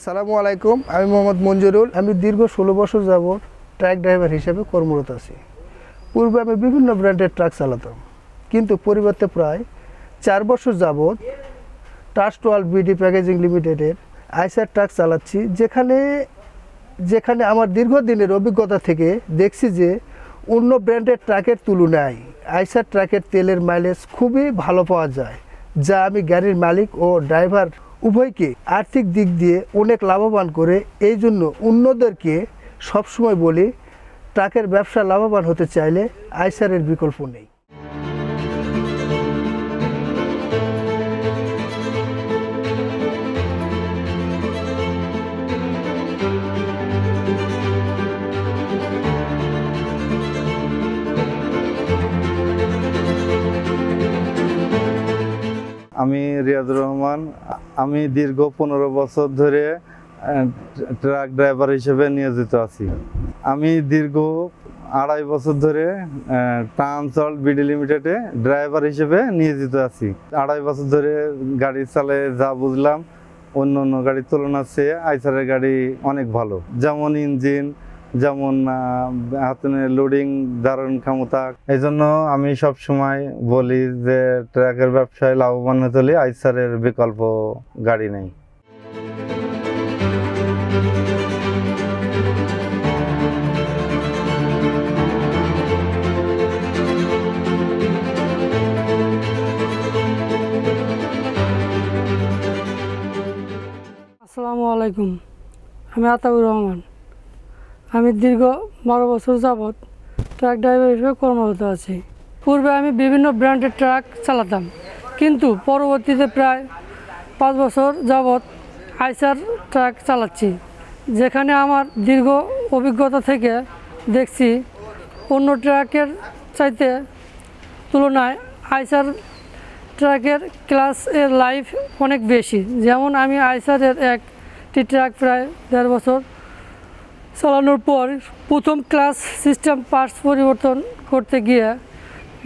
আসসালামু আলাইকুম, আমি মোহাম্মদ মঞ্জুরুল। আমি দীর্ঘ 16 বছর যাবৎ ট্রাক ড্রাইভার হিসেবে কর্মরত আছি। পূর্বে আমি বিভিন্ন ব্র্যান্ডের ট্রাক চালাতাম, কিন্তু পরিবর্তে প্রায় 4 বছর যাবৎ ট্রাস্ট ওয়ার্ল্ড বিডি প্যাকেজিং লিমিটেডের আইসার ট্রাক চালাচ্ছি, যেখানে আমার দীর্ঘদিনের অভিজ্ঞতা থেকে দেখছি যে অন্য ব্র্যান্ডের ট্রাকের তুলনায় আইসার ট্রাকের তেলের মাইলেজ খুবই ভালো পাওয়া যায়, যা আমি গাড়ির মালিক ও ড্রাইভার উভয়কে আর্থিক দিক দিয়ে অনেক লাভবান করে। এই জন্য অন্যদেরকে সবসময় বলি, ট্রাকের ব্যবসা লাভবান হতে চাইলে আইসারের বিকল্প নেই। আমি রিয়াজুর রহমান। আমি দীর্ঘ 15 বছর ধরে ট্রাক ড্রাইভার হিসেবে নিয়োজিত আছি। আমি দীর্ঘ 2.5 বছর ধরে ট্রাস্ট ওয়ার্ল্ড বিডি লিমিটেডে ড্রাইভার হিসেবে নিয়োজিত আছি। 2.5 বছর ধরে গাড়ি চালিয়ে যা বুঝলাম, অন্য গাড়ির তুলনার চেয়ে আইসারের গাড়ি অনেক ভালো। যেমন ইঞ্জিন, যেমন হাতে লোডিং ধারণ ক্ষমতা। এই জন্য আমি সব সময় বলি যে ট্রাকের ব্যবসায় লাভবান হতে হলে আইসারের বিকল্প গাড়ি নেই। আসসালামু আলাইকুম, আমি আতাউর রহমান। আমি দীর্ঘ 12 বছর যাবৎ ট্রাক ড্রাইভার হিসেবে কর্মরত আছি। পূর্বে আমি বিভিন্ন ব্র্যান্ডের ট্রাক চালাতাম, কিন্তু পরবর্তীতে প্রায় 5 বছর যাবৎ আইসার ট্রাক চালাচ্ছি, যেখানে আমার দীর্ঘ অভিজ্ঞতা থেকে দেখছি অন্য ট্রাকের চাইতে তুলনায় আইসার ট্রাকের ক্লাস এর লাইফ অনেক বেশি। যেমন আমি আইসারের একটি ট্রাক প্রায় 1.5 বছর চালানোর পর প্রথম ক্লাস সিস্টেম পার্টস পরিবর্তন করতে গিয়ে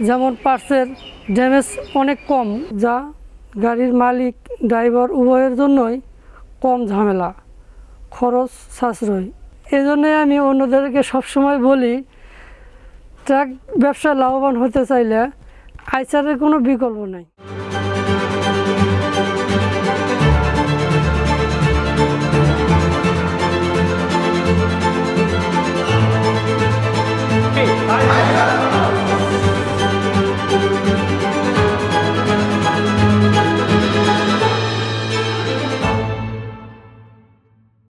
যেমন পার্টসের ড্যামেজ অনেক কম, যা গাড়ির মালিক ড্রাইভার উভয়ের জন্যই কম ঝামেলা, খরচ সাশ্রয়। এজন্যই আমি অন্যদেরকে সবসময় বলি, ট্রাক ব্যবসায় লাভবান হতে চাইলে আইসারের কোনো বিকল্প নাই।